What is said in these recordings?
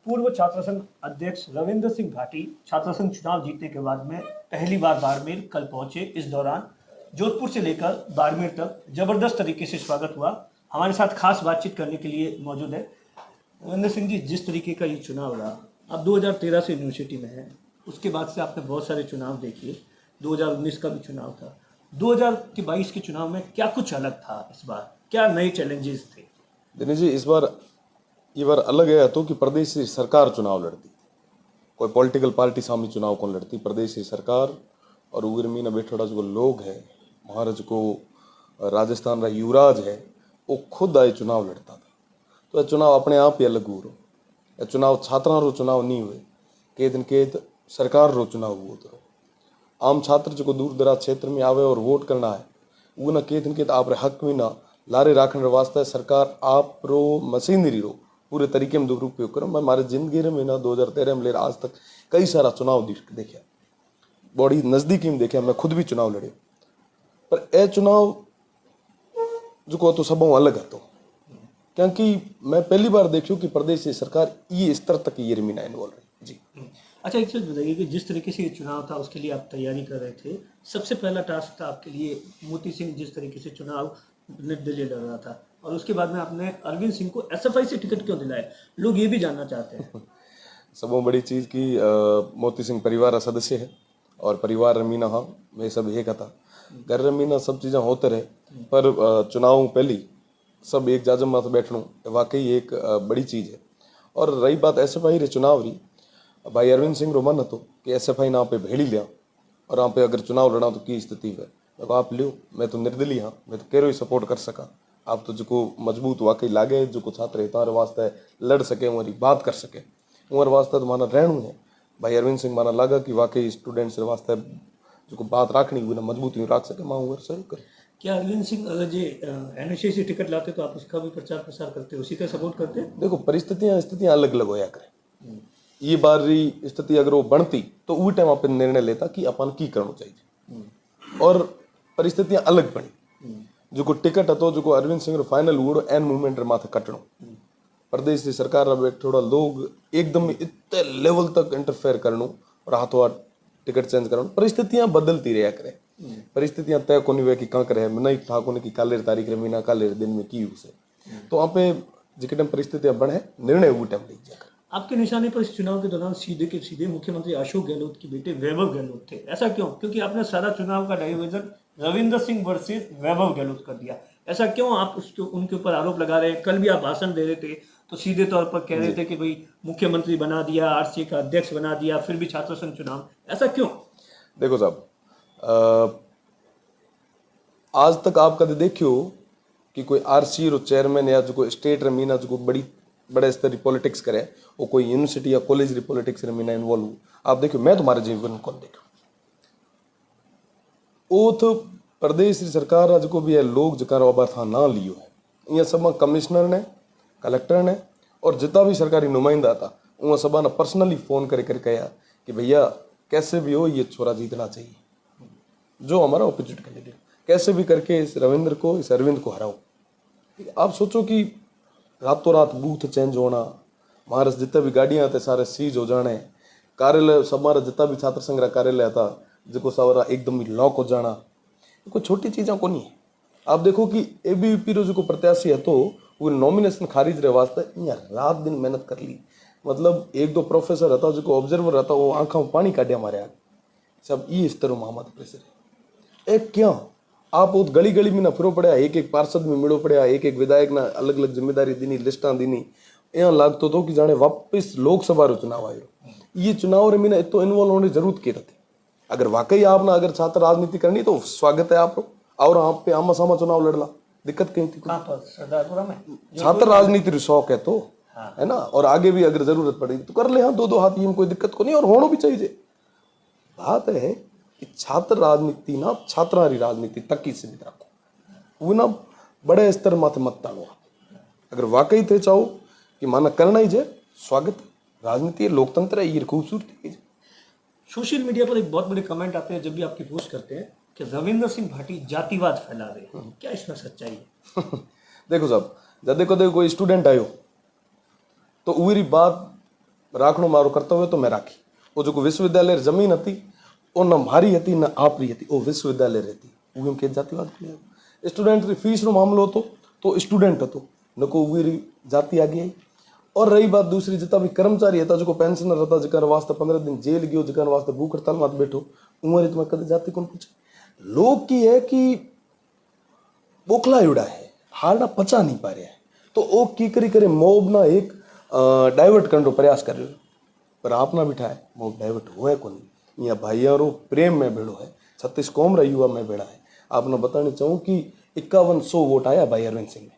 पूर्व छात्र संघ अध्यक्ष रविंद्र सिंह भाटी छात्र संघ चुनाव जीतने के बाद में पहली बार बाड़मेर कल पहुंचे। इस दौरान जोधपुर से लेकर बाड़मेर तक जबरदस्त तरीके से स्वागत हुआ। हमारे साथ खास बातचीत करने के लिए मौजूद है रविंद्र सिंह जी। जिस तरीके का ये चुनाव रहा, आप 2013 से यूनिवर्सिटी में हैं, उसके बाद से आपने बहुत सारे चुनाव देखे। 2019 का भी चुनाव था, 2022 के चुनाव में क्या कुछ अलग था? इस बार क्या नए चैलेंजेस थे? दिनेश जी, ये बार अलग है तो कि प्रदेश से सरकार चुनाव लड़ती, कोई पॉलिटिकल पार्टी सामने चुनाव कौन लड़ती, प्रदेश से सरकार। और उगर मीना बैठोड़ा जो लोग है, महाराज को राजस्थान का युवराज है, वो खुद आए चुनाव लड़ता था। तो यह चुनाव अपने आप ही अलग हो रहा, यह चुनाव छात्रा रो चुनाव नहीं हुए, के दिन के सरकार रो चुनाव हुआ। तो आम छात्र जो दूर दराज क्षेत्र में आवे और वोट करना है, वो ना के दिन के आप हक में ना लारे राखने वास्ते सरकार आप रो मशीनरी रो पूरे तरीके में दुरुपयोग करो। मैं हमारे जिंदगी में ना 2013 में लेकर आज तक कई सारा चुनाव देखा, बड़ी नजदीकी में देखा, मैं खुद भी चुनाव लड़े। पर यह चुनाव जो को तो सब अलग है, तो क्योंकि मैं पहली बार देखियो कि प्रदेश से सरकार ये स्तर तक ये मीना इन्वॉल्व है जी। अच्छा, एक चीज़ बताइए कि जिस तरीके से ये चुनाव था उसके लिए आप तैयारी कर रहे थे, सबसे पहला टास्क था आपके लिए मोती सिंह जिस तरीके से चुनाव निर्दलीय लड़ रहा था, और उसके बाद में आपने अरविंद सिंह को एसएफआई से टिकट क्यों दिलाया? लोग ये भी जानना चाहते हैं। सबों बड़ी चीज़ की मोती सिंह परिवार का सदस्य है और परिवार रमीना, हाँ वे सब एक था घर रमीना, सब चीज़ें होते रहे। पर चुनाव पहली सब एक जाजम माथ बैठना वाकई एक बड़ी चीज़ है। और रही बात एसएफआई रे चुनाव रही, भाई अरविंद सिंह रो मन तो कि एसएफआई ना पे भेड़ी लिया और यहाँ पे अगर चुनाव लड़ा तो की स्थिति है, तो आप लियो, मैं तो निर्दलीय हाँ, मैं तो कह सपोर्ट कर सका। आप तो जो मजबूत वाकई लागे, जो छात्र है तारे वास्ते लड़ सके, उमरी बात कर सके, उमर वास्ते तो माना रहनू है। भाई अरविंद सिंह माना लगा कि वाकई स्टूडेंट्स वास्ते जो बात राखनी हुई ना मजबूत नहीं रख सके, माँ उमर सही करे। क्या अरविंद सिंह अगर जे एनएसए से टिकट लाते तो आप उसका भी प्रचार प्रसार करते, उसी का सपोर्ट करते? देखो परिस्थितियां अलग अलग होया करे। ये बार स्थिति अगर वो बनती तो वो टाइम आप निर्णय लेता कि अपन की करना चाहिए, और परिस्थितियां अलग बनी। जो को टिकट हतो, जो को अरविंद सिंह फाइनल हुआ एन मूवमेंट माथे कटणो, प्रदेश की सरकार थोड़ा लोग एकदम इतने लेवल तक इंटरफेयर करनो और हाथों हाथ टिकट चेंज करनो। परिस्थितियां बदलती रहा करे, परिस्थितियां तय कोनी हुए कि कहाँ करे नहीं ठाकुर की काले तारीख रे महीना काले दिन में की उसे, तो वहाँ पे जिस टाइम परिस्थितियां बने निर्णय वो टाइम लीजिए। आपके निशाने पर इस चुनाव के दौरान सीधे के सीधे मुख्यमंत्री अशोक गहलोत के बेटे वैभव गहलोत थे। ऐसा क्यों? क्योंकि आपने सारा चुनाव का डाइवर्जन रविंद्र सिंह वर्सेस वैभव गहलोत कर दिया। ऐसा क्यों आप उनके ऊपर आरोप लगा रहे हैं? कल भी आप भाषण दे रहे थे तो सीधे तौर पर कह रहे थे कि भाई मुख्यमंत्री बना दिया, आरसीए का अध्यक्ष बना दिया, फिर भी छात्र संघ चुनाव, ऐसा क्यों? देखो साहब, आज तक आप कभी देखियो कि कोई आरसीए रो चेयरमैन या जो कोई स्टेट रमीना जो बड़े स्तर की पॉलिटिक्स करे, वो कोई यूनिवर्सिटी या कॉलेज री पॉलिटिक्स रमीना इन्वॉल्व हो? आप देखियो, मैं तुम्हारे जीवन कौन देखो वो तो प्रदेश की सरकार जो भी है लोग जकार बार था ना लियो है। ये सब कमिश्नर ने, कलेक्टर ने और जितना भी सरकारी नुमाइंदा था उन सब ने पर्सनली फोन करके कहा कि भैया कैसे भी हो ये छोरा जीतना चाहिए, जो हमारा ऑपोजिट कैंडिडेट, कैसे भी करके इस रविंद्र को, इस अरविंद को हराओ। आप सोचो कि रातों रात बूथ चेंज होना, हमारे जितने भी गाड़ियाँ थे सारे सीज हो जाने, कार्यालय सब हमारा जितना भी छात्र संघ कार्यालय था जो सारा एकदम लॉक हो जाना, कोई छोटी चीज़ें को नहीं है। आप देखो कि एबीवीपी रो जो प्रत्याशी है तो वो नॉमिनेशन खारिज रहे वास्ते रात दिन मेहनत कर ली। मतलब एक दो प्रोफेसर रहता जो ऑब्जर्वर रहता वो आंखों में पानी काटिया मारे आगे सब ये इस तरह मोहम्मद प्रेशर है। एक क्या आप उस गली गली में ना फिरो पड़ा, एक एक पार्षद में मिलो पड़ा, एक एक विधायक ना अलग अलग जिम्मेदारी दीनी लिस्टा दीनी, यहाँ लागतो तो कि जाने वापस लोकसभा रो चुनाव आयो। ये चुनाव रे मीना इतो इन्वॉल्व होने जरूरत की रहती। अगर वाकई आप ना अगर छात्र राजनीति करनी तो स्वागत है आप, और आप पे आमा सामा चुनाव लड़ला, दिक्कत कहीं थी? सरदारपुरा में छात्र राजनीति शौक है तो है ना, और आगे भी अगर जरूरत पड़ेगी तो कर ले, हाँ दो हाथ, ये कोई दिक्कत को नहीं, और होना भी चाहिए। बात है कि छात्र राजनीति ना छात्रारी राजनीति तक ही सीमित रखो, वो ना बड़े स्तर माथे मत टालो। अगर वाकई थे चाहो कि माना करना ही जे स्वागत, राजनीति लोकतंत्र है, ये खूबसूरती है। सोशल मीडिया पर एक बहुत बड़े कमेंट आते हैं जब भी आपकी पोस्ट करते हैं कि रविंद्र सिंह भाटी जातिवाद फैला रहे हैं, क्या इसमें सच्चाई है? देखो साहब, जब देखो कोई स्टूडेंट आयो तो वही बात રાખણું મારું કર્તવ્ય તો મેં રાખી वो जो विश्वविद्यालय जमीन હતી वो न मारी હતી न आपरी હતી वो विश्वविद्यालय रहती वो एम के जातिवाद स्टूडेंट की फीस नो मामलो હતો तो स्टूडेंट હતો न को उरी जाति आगे आई और रही बात दूसरी जितना भी कर्मचारी था जो पेंशनर था जकार वास्ते 15 दिन जेल गयो जकार वास्ते भूख हड़ताल में बैठो उमर तुम्हें कदे जाति कौन पूछे लोग की है कि बोखला उड़ा है हारना पचा नहीं पा रहा है तो वो की करी करे मोब ना एक डाइवर्ट करने का प्रयास कर रहे हो पर आपना बिठा है मोब डाइवर्ट हुआ है कौन यहाँ भाईयारो प्रेम में भेड़ो है 36 कौम रहा युवा में भेड़ा है आपने बताना चाहूँ कि 5100 वोट आया भाई अरविंद सिंह में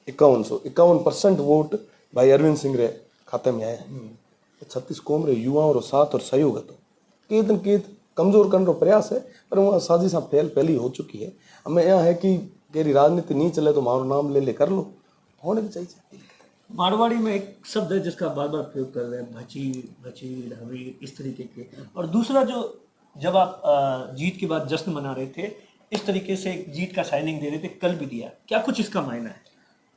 51% वोट भाई अरविंद सिंह रे खाते में आया 36 कौम रे युवाओं रो साथ और सहयोग तो केत कमजोर करने का प्रयास है पर वहाँ साजिशा फैल पहली हो चुकी है हमें यहाँ है कि तेरी राजनीति नहीं चले तो मारो नाम ले कर लो होने की चाहिए मारवाड़ी में एक शब्द है जिसका बार बार प्रयोग कर रहे हैं भची भची हवी इस तरीके के और दूसरा जो जब आप जीत के बाद जश्न मना रहे थे इस तरीके से एक जीत का साइनिंग दे रहे थे कल भी दिया क्या कुछ इसका मायना है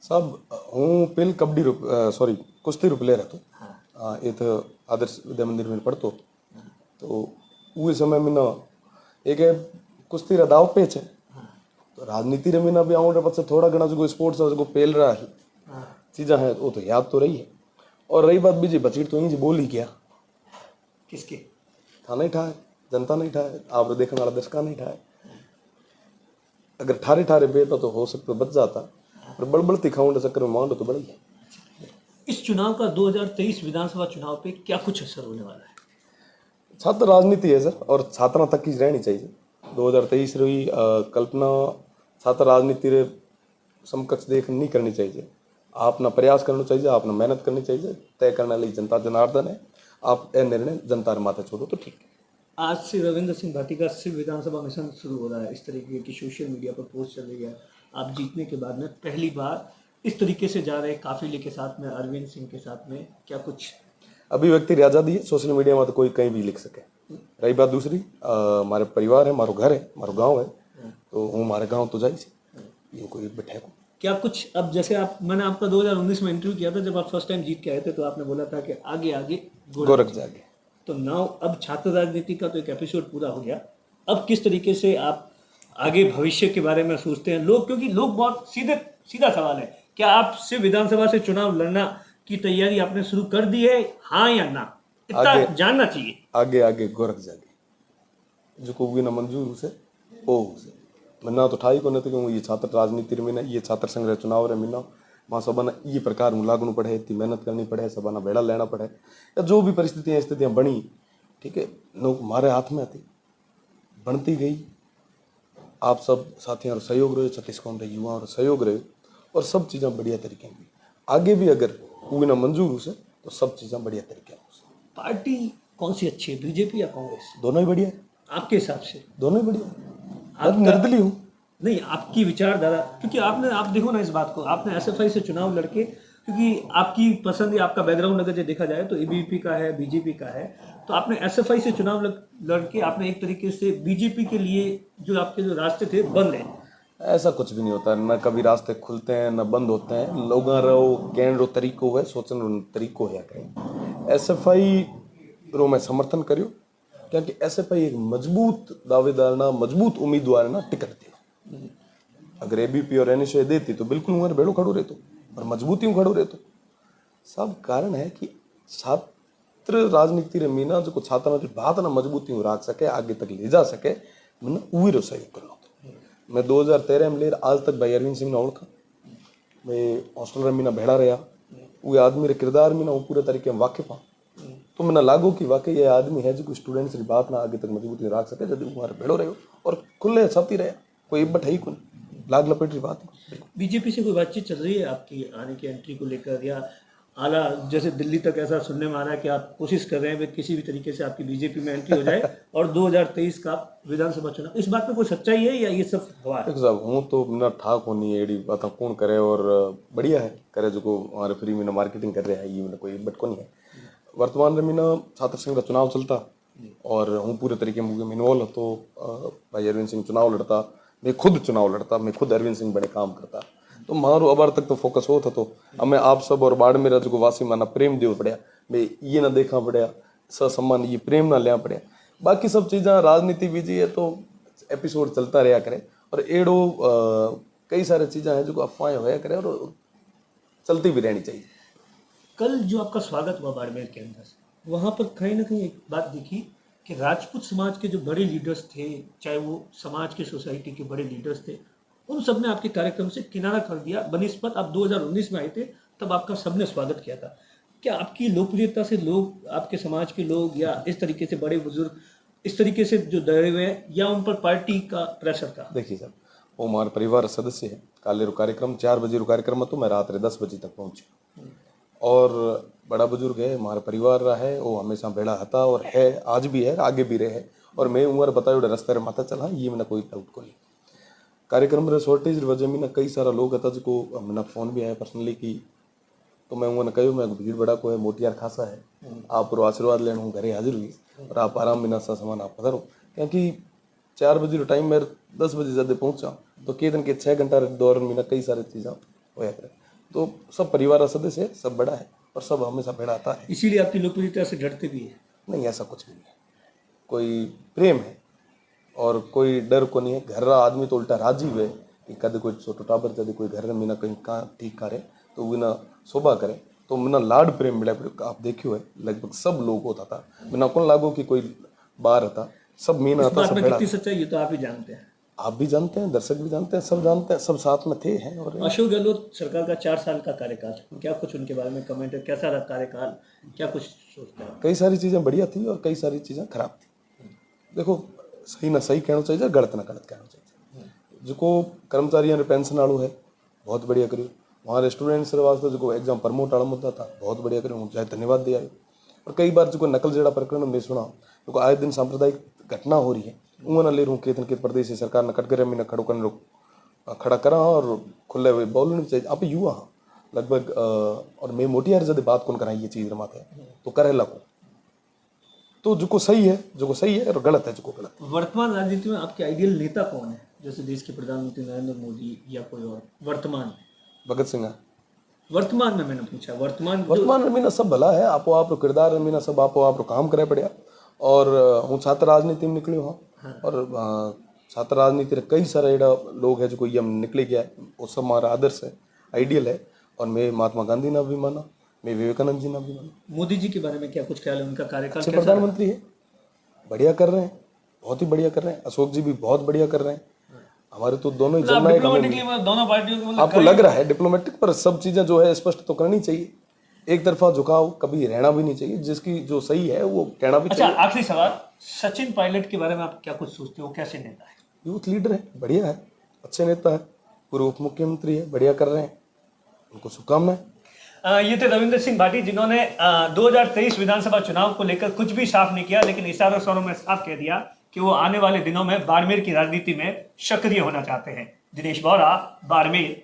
साहब हूँ पेल कबड्डी सॉरी कुश्ती प्लेयर હતો એ તો આદર્શ વિદ્યા મંદિર में पढ़तो तो वो समय में एक कुश्ती रा दाव पे है तो राजनीति रे में भी आऊँ पछे थोड़ा घना जो स्पोर्ट्स जो पेल रहा है चीज़ा है वो तो याद तो रही है और रही बात बीजी बचीट तो यही बोली क्या किसके था नहीं ठाए जनता नहीं ठाए आप देखने वाला दर्शका नहीं ठाए अगर ठारे ठारे बेटा तो हो सकता बच जाता पर बड़बड़ती खाऊंडे चक्कर में मांडो तो बड़ी है इस चुनाव का 2023 विधानसभा चुनाव पे क्या कुछ असर होने वाला है छात्र राजनीति है सर और छात्रा तक की रहनी चाहिए 2023 रही कल्पना छात्र राजनीति रे समकक्ष देख नहीं करनी चाहिए आपना प्रयास करना चाहिए आपने मेहनत करनी चाहिए तय करने वाली जनता जनार्दन है आप यह निर्णय जनता के माथे छोड़ो तो ठीक है आज से रविंद्र सिंह भाटी का सिर्फ विधानसभा मिशन शुरू हो रहा है इस तरीके की सोशल मीडिया पर पोस्ट चल रही है आप जीतने के बाद में पहली बार इस तरीके से जा रहे काफिले के साथ में अरविंद सिंह के साथ में क्या कुछ अभिव्यक्ति की आज़ादी है सोशल मीडिया में तो कोई कहीं भी लिख सके रही बात दूसरी हमारे परिवार है हमारो घर है हमारो गाँव है तो हूँ हमारे गाँव तो जाइए ये कोई बैठे को क्या कुछ अब जैसे आप मैंने आपका 2019 में इंटरव्यू किया था जब आप फर्स्ट टाइम जीत के आए थे तो आपने बोला था कि आगे आगे गोरख जागे तो नाउ अब छात्र राजनीति का तो एक एपिसोड पूरा हो गया अब किस तरीके से आप आगे भविष्य के बारे में सोचते हैं लोग क्योंकि लोग बहुत सीधा सवाल है क्या आपसे विधानसभा से चुनाव लड़ना की तैयारी आपने शुरू कर दी है हाँ या ना इतना जानना चाहिए आगे आगे गोरख जागे जो को ना मंजूर से ओ से मना तो ठाई को नहीं तो ये छात्र राजनीति में ना ये छात्र संघ चुनाव रे मीना वहाँ सबना ये प्रकार में लागू पड़े इतनी मेहनत करनी पड़े सबना बेड़ा लेना पड़े या जो भी स्थितियाँ बनी ठीक है लोग हमारे हाथ में थी बनती गई आप सब साथियों और सहयोग रहे 36 कौम रहे युवाओं और सहयोग रहे और सब चीज़ें बढ़िया तरीके में आगे भी अगर वो ना मंजूर हो से तो सब चीज़ें बढ़िया तरीके में पार्टी कौन सी अच्छी है बीजेपी या कांग्रेस दोनों ही बढ़िया है आपके हिसाब से दोनों ही बढ़िया आप निर्दलीय हूँ नहीं आपकी विचारधारा क्योंकि आप देखो ना इस बात को आपने एसएफआई से चुनाव लड़के क्योंकि आपकी पसंद या आपका बैकग्राउंड अगर देखा जाए तो एबीवीपी का है बीजेपी का है तो आपने एसएफआई से चुनाव लड़के आपने एक तरीके से बीजेपी के लिए जो आपके जो रास्ते थे बंद हैं ऐसा कुछ भी नहीं होता न कभी रास्ते खुलते हैं न बंद होते हैं लोगों रो कहने रो तरीको है सोचने रो तरीको है कहीं एसएफआई रो मैं समर्थन करियो क्योंकि एसएफआई एक मजबूत दावेदार ना मजबूत उम्मीदवार ना टिकट दे अगर एबीपी और एनएसए देती तो बिल्कुल उम्र बेड़ो खड़ो रहतो और मजबूती खड़ो रहतो सब कारण है कि छात्र राजनीति रे मीना जो छात्रा की बात ना मजबूती रख सके आगे तक ले जा सके मैंने उही रो सहयोग करना मैं 2013 में ले आज तक भाई अरविंद सिंह ने ओळखा मैं हॉस्टल रे मीना भेड़ा रहा वो आदमी रे किरदार मीना वो पूरे तरीके में वाकिफ हाँ तो मैंने लागू कि वाकई ये आदमी है जो स्टूडेंट्स की बात ना आगे तक मजबूती रख सके जब उम्र भेड़ो रहो और खुले छाती रहे कोई इब्बत है ही कोई लाग लपेट की बात बीजेपी से कोई बातचीत चल रही है आपकी आने की एंट्री को लेकर या आला जैसे दिल्ली तक ऐसा सुनने में आ रहा है कि आप कोशिश कर रहे हैं कि किसी भी तरीके से आपकी बीजेपी में एंट्री हो जाए और 2023 का विधानसभा चुनाव इस बात में कोई सच्चाई है या ये सब हवा है? देखो साहब हूँ तो ना ठाक होनी है एडी बात कौन करे और बढ़िया है करे जो को हमारे फ्री में मार्केटिंग कर रहे हैं ये कोई इब्बत को नहीं है वर्तमान में मीना छात्र संघ का चुनाव चलता और हूँ पूरे तरीके में इन्वॉल्व तो भाई अरविंद सिंह चुनाव लड़ता मैं खुद चुनाव लड़ता मैं खुद अरविंद सिंह बड़े काम करता तो मारो अबार तक तो फोकस हो था तो हमें आप सब और बाड़मेर जो वासी माना प्रेम देव पड़ा भाई ये ना देखा पड़िया, ससम्मान ये प्रेम ना लिया पड़िया। बाकी सब चीज़ा राजनीति बीजी है तो एपिसोड चलता रहा करे, और एड़ो कई सारी चीज़ा हैं जो अफवाहें होया करे और चलती भी रहनी चाहिए। कल जो आपका स्वागत हुआ बाड़मेर के अंदर, वहाँ पर कहीं ना कहीं एक बात दिखी कि राजपूत समाज के जो बड़े लीडर्स थे, चाहे वो समाज के सोसाइटी के बड़े लीडर्स थे, उन सब ने आपके कार्यक्रम से किनारा कर दिया। बनिस्बत आप 2019 में आए थे, तब आपका सबने स्वागत किया था। क्या आपकी लोकप्रियता से लोग, आपके समाज के लोग या इस तरीके से बड़े बुजुर्ग इस तरीके से जो डरे हुए हैं, या उन पर पार्टी का प्रेशर था? देखिए सर, वो हमारे परिवार सदस्य है। काले रो कार्यक्रम 4 बजे रो कार्यक्रम तो मैं रात रे 10 बजे तक पहुंचे, और बड़ा बुजुर्ग है, हमारा परिवार रहा है, वो हमेशा बेड़ा हता और है, आज भी है, आगे भी रहे। और मैं उम्र बतायो रास्ते रे माता चला, ये मैंने कोई डाउट को नहीं। कार्यक्रम रे शॉर्टेज वजह में ना कई सारा लोग हता जो मैंने फोन भी आया पर्सनली की, तो मैं उन्होंने कहो मैं भीड़ बड़ा को है, मोटियार खासा है, आप रो आशीर्वाद लेने हूँ घरे हाजिर हुई और आप आराम बिना सा सामान आप पधारो। क्योंकि 4 बजे रो टाइम मेरे 10 बजे ज़्यादा पहुँचा, तो के दिन के 6 घंटा दौरान में कई सारी चीज़ें होया करे। तो सब परिवार सदस्य है, सब बड़ा है और सब हमेशा बेड़ा आता है। इसीलिए आपकी लोकप्रियता से डरते भी है? नहीं, ऐसा कुछ भी नहीं, कोई प्रेम है और कोई डर को नहीं है। घर रहा आदमी तो उल्टा राजी हुए कि कद कोई छोटो टाबर यदि कोई घर में मीना कहीं कहाँ ठीक करे तो बिना शोभा करे तो बिना लाड प्रेम मिले। आप देखियो है लगभग सब लोग होता था, बिना कौन लागो कि कोई बाहर था, सब मीना आता, सब बेड़ा। कितनी सच्चाई है तो आप ही जानते हैं, आप भी जानते हैं, दर्शक भी जानते हैं, सब जानते हैं, सब साथ में थे हैं। और अशोक गहलोत सरकार का 4 साल का कार्यकाल, क्या कुछ उनके बारे में कमेंट है? कैसा रहा कार्यकाल, क्या कुछ सोचते हैं? कई सारी चीज़ें बढ़िया थी और कई सारी चीज़ें खराब थी। देखो, सही ना सही कहना चाहिए, गलत ना गलत कहना चाहिए। जो कर्मचारियों ने पेंशन आलू है बहुत बढ़िया करियो, वहाँ स्टूडेंट्स वास्ते जो एग्जाम प्रमोट आड़ा मुद्दा था बहुत बढ़िया करियो, चाहे धन्यवाद दिया। और कई बार जो नकल जेड़ा प्रकरण में सुना, जो आए दिन सांप्रदायिक घटना हो रही है, उन्होंने ले रूँ केतन के प्रदेश सरकार ने कटघरे में खड़ो कर खड़ा करा और खुले हुए बोलनी चाहिए। आप युवा लगभग और मैं मोटियार जब बात कौन कराई ये चीज़ रमाते तो करे लगो, तो जो सही है और गलत है जो गलत। वर्तमान राजनीति में आपके आइडियल नेता कौन है? जैसे देश के प्रधानमंत्री नरेंद्र मोदी या कोई और? वर्तमान भगत सिंह है। वर्तमान में मैंने पूछा, वर्तमान में मीना सब भला है, आपो आप किरदार मीना सब आपो आप काम करे पड़िया। और हूँ छात्र राजनीति में निकलियो हाँ, और छात्र राजनीति रे कई सारा एड़ा लोग है जो कोई हम निकले गया है, वो सब हमारा आदर्श है, आइडियल है। और मैं महात्मा गांधी ना भी माना, मैं विवेकानंद जी ना भी माना। मोदी जी के बारे में क्या कुछ ख्याल है? उनका कार्यकाल अच्छे प्रधानमंत्री है, बढ़िया कर रहे हैं, बहुत ही बढ़िया कर रहे हैं। अशोक जी भी बहुत बढ़िया कर रहे हैं। हमारे तो दोनों ही जननायक दोनों पार्टियों आपको लग रहा है डिप्लोमेटिक, पर सब चीजें जो है स्पष्ट तो करनी चाहिए। एक तरफा झुकाव कभी रहना भी नहीं चाहिए, जिसकी जो सही है वो कहना भी चाहिए। अच्छा, आखिरी सवाल, सचिन पायलट के बारे में आप क्या कुछ सोचते हो? कैसे नेता है? यूथ लीडर है, बढ़िया है, अच्छे नेता है, पूर्व उप मुख्यमंत्री है, बढ़िया कर रहे हैं, उनको शुभकामनाएं। ये थे रविंद्र सिंह भाटी, जिन्होंने 2023 विधानसभा चुनाव को लेकर कुछ भी साफ नहीं किया, लेकिन इशारों स्वरों में साफ कह दिया कि वो आने वाले दिनों में बाड़मेर की राजनीति में सक्रिय होना चाहते हैं। दिनेश बोरा, बाड़मेर।